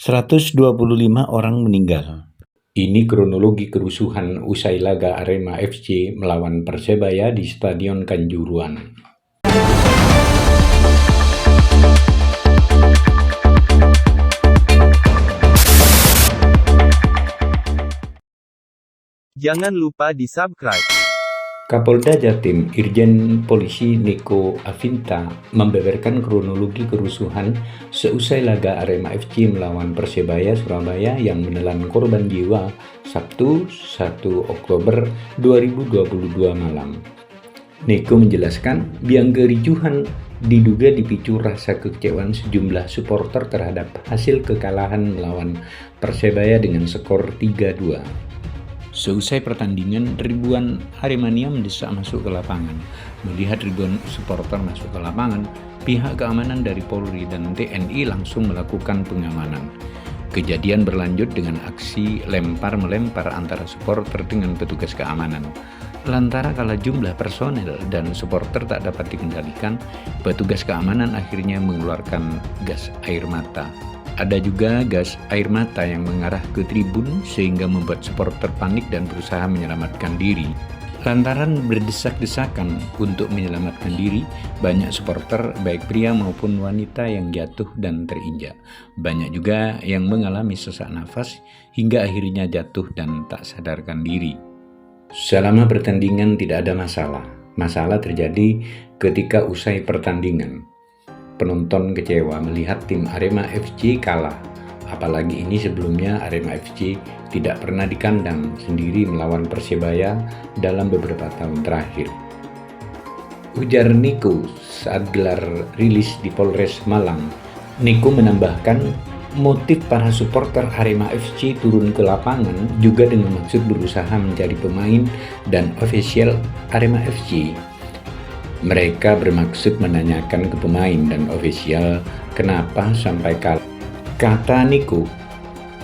125 orang meninggal. Ini kronologi kerusuhan usai laga Arema FC melawan Persebaya di Stadion Kanjuruhan. Jangan lupa di-subscribe. Kapolda Jatim Irjen Polisi Niko Afinta membeberkan kronologi kerusuhan seusai laga Arema FC melawan Persebaya Surabaya yang menelan korban jiwa Sabtu 1 Oktober 2022 malam. Niko menjelaskan biang kericuhan diduga dipicu rasa kekecewaan sejumlah supporter terhadap hasil kekalahan melawan Persebaya dengan skor 3-2. Seusai pertandingan, ribuan Aremania mendesak masuk ke lapangan. Melihat ribuan supporter masuk ke lapangan, pihak keamanan dari Polri dan TNI langsung melakukan pengamanan. Kejadian berlanjut dengan aksi lempar-melempar antara supporter dengan petugas keamanan. Lantaran kala jumlah personel dan supporter tak dapat dikendalikan, petugas keamanan akhirnya mengeluarkan gas air mata. Ada juga gas air mata yang mengarah ke tribun sehingga membuat supporter panik dan berusaha menyelamatkan diri. Lantaran berdesak-desakan untuk menyelamatkan diri, banyak supporter baik pria maupun wanita yang jatuh dan terinjak. Banyak juga yang mengalami sesak nafas hingga akhirnya jatuh dan tak sadarkan diri. Selama pertandingan tidak ada masalah. Masalah terjadi ketika usai pertandingan. Penonton kecewa melihat tim Arema FC kalah, apalagi ini sebelumnya Arema FC tidak pernah di kandang sendiri melawan Persebaya dalam beberapa tahun terakhir. Ujar Niko saat gelar rilis di Polres Malang. Niko menambahkan motif para supporter Arema FC turun ke lapangan juga dengan maksud berusaha mencari pemain dan ofisial Arema FC. Mereka bermaksud menanyakan ke pemain dan ofisial kenapa sampai kalah. Kata Niko,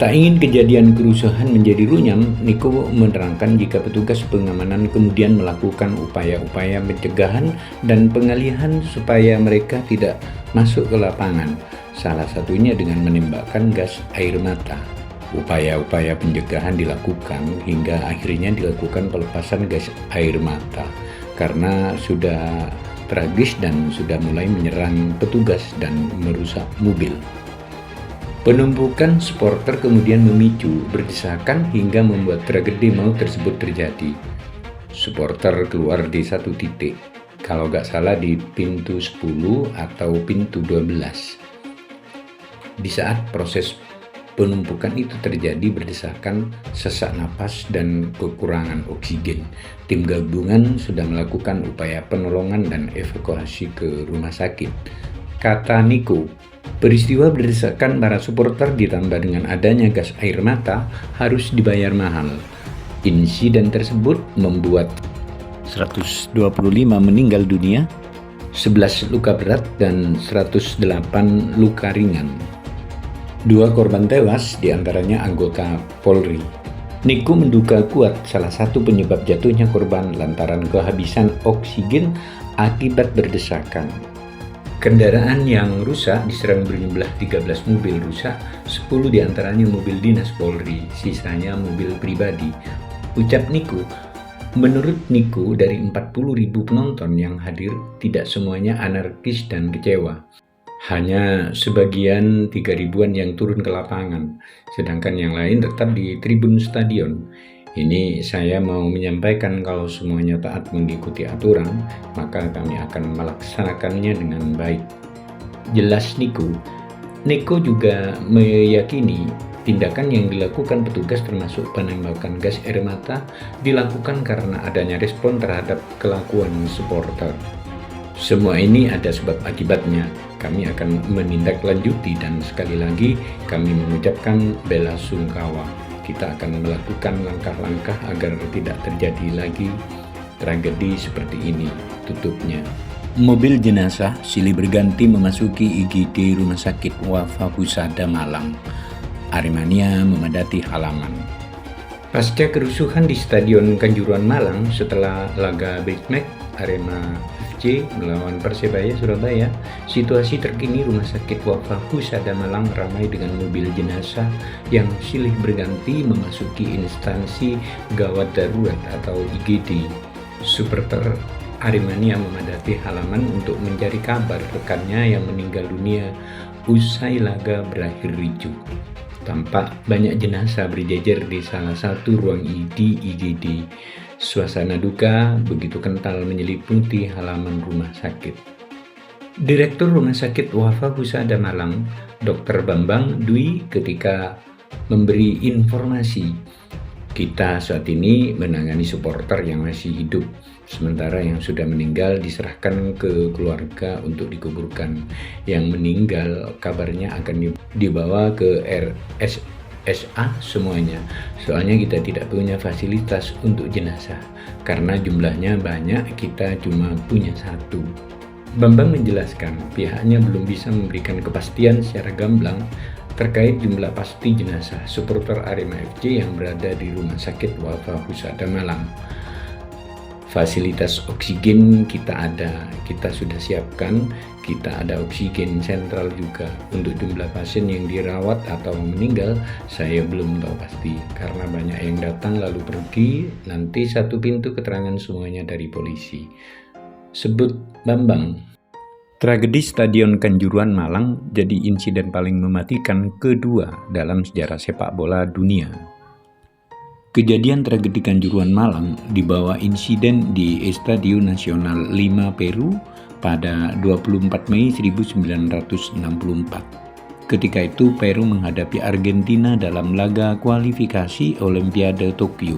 tak ingin kejadian kerusuhan menjadi runyam. Niko menerangkan jika petugas pengamanan kemudian melakukan upaya-upaya pencegahan dan pengalihan supaya mereka tidak masuk ke lapangan. Salah satunya dengan menembakkan gas air mata. Upaya-upaya pencegahan dilakukan hingga akhirnya dilakukan pelepasan gas air mata. Karena sudah tragis dan sudah mulai menyerang petugas dan merusak mobil. Penumpukan supporter kemudian memicu berdesakan hingga membuat tragedi maut tersebut terjadi. Supporter keluar di satu titik, kalau nggak salah di pintu 10 atau pintu 12. Di saat proses penumpukan itu terjadi berdesakan, sesak napas, dan kekurangan oksigen. Tim gabungan sudah melakukan upaya penolongan dan evakuasi ke rumah sakit. Kata Niko, peristiwa berdesakan para supporter ditambah dengan adanya gas air mata harus dibayar mahal. Insiden tersebut membuat 125 meninggal dunia, 11 luka berat, dan 108 luka ringan. 2 korban tewas, diantaranya anggota Polri. Niko menduga kuat salah satu penyebab jatuhnya korban lantaran kehabisan oksigen akibat berdesakan. Kendaraan yang rusak diserang berjumlah 13 mobil rusak, 10 diantaranya mobil dinas Polri, sisanya mobil pribadi. Ucap Niko, menurut Niko dari 40.000 penonton yang hadir, tidak semuanya anarkis dan kecewa. Hanya sebagian 3.000-an yang turun ke lapangan, sedangkan yang lain tetap di tribun stadion. Ini saya mau menyampaikan kalau semuanya taat mengikuti aturan, maka kami akan melaksanakannya dengan baik. Jelas Niko. Niko juga meyakini tindakan yang dilakukan petugas termasuk penembakan gas air mata dilakukan karena adanya respon terhadap kelakuan supporter. Semua ini ada sebab akibatnya. Kami akan menindaklanjuti dan sekali lagi kami mengucapkan bela sungkawa. Kita akan melakukan langkah-langkah agar tidak terjadi lagi tragedi seperti ini, tutupnya. Mobil jenazah silih berganti memasuki IGD Rumah Sakit Wafa Husada Malang. Aremania memadati halaman. Pasca kerusuhan di Stadion Kanjuruhan Malang setelah laga Big Match Arema FC melawan Persebaya Surabaya. Situasi terkini Rumah Sakit Wafa Husada Malang ramai dengan mobil jenazah yang silih berganti memasuki instansi gawat darurat atau IGD. Supporter Aremania memadati halaman untuk mencari kabar rekannya yang meninggal dunia usai laga berakhir ricuh. Tampak banyak jenazah berjejer di salah satu ruang di IGD. Suasana duka begitu kental menyelimuti halaman rumah sakit. Direktur Rumah Sakit Wafa Husada Malang, Dr. Bambang Dwi, ketika memberi informasi, kita saat ini menangani supporter yang masih hidup, sementara yang sudah meninggal diserahkan ke keluarga untuk dikuburkan. Yang meninggal kabarnya akan dibawa ke RSA semuanya. Soalnya kita tidak punya fasilitas untuk jenazah. Karena jumlahnya banyak, kita cuma punya satu. Bambang menjelaskan pihaknya belum bisa memberikan kepastian secara gamblang terkait jumlah pasti jenazah supporter Arema FC yang berada di Rumah Sakit Wafa Husada Malang. Fasilitas oksigen kita ada, kita sudah siapkan, kita ada oksigen sentral juga. Untuk jumlah pasien yang dirawat atau meninggal, saya belum tahu pasti, karena banyak yang datang lalu pergi, nanti satu pintu keterangan semuanya dari polisi. Sebut Bambang. Tragedi Stadion Kanjuruhan Malang jadi insiden paling mematikan kedua dalam sejarah sepak bola dunia. Kejadian tragedi Kanjuruhan Malang dibawa insiden di Estadio Nacional 5 Peru pada 24 Mei 1964. Ketika itu Peru menghadapi Argentina dalam laga kualifikasi Olimpiade Tokyo.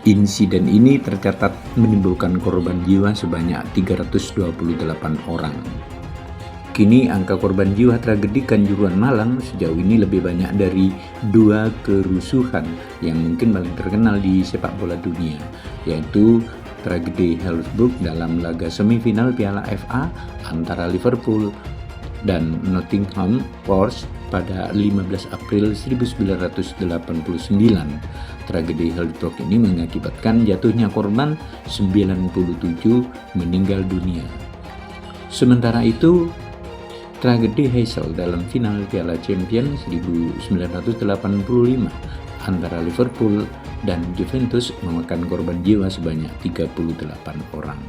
Insiden ini tercatat menimbulkan korban jiwa sebanyak 328 orang. Kini angka korban jiwa tragedi Kanjuruhan Malang sejauh ini lebih banyak dari 2 kerusuhan yang mungkin paling terkenal di sepak bola dunia, yaitu tragedi Hillsborough dalam laga semifinal Piala FA antara Liverpool dan Nottingham Forest pada 15 April 1989. Tragedi Hillsborough ini mengakibatkan jatuhnya korban 97 meninggal dunia. Sementara itu, tragedi Heysel dalam final Piala Champions 1985 antara Liverpool dan Juventus memakan korban jiwa sebanyak 38 orang.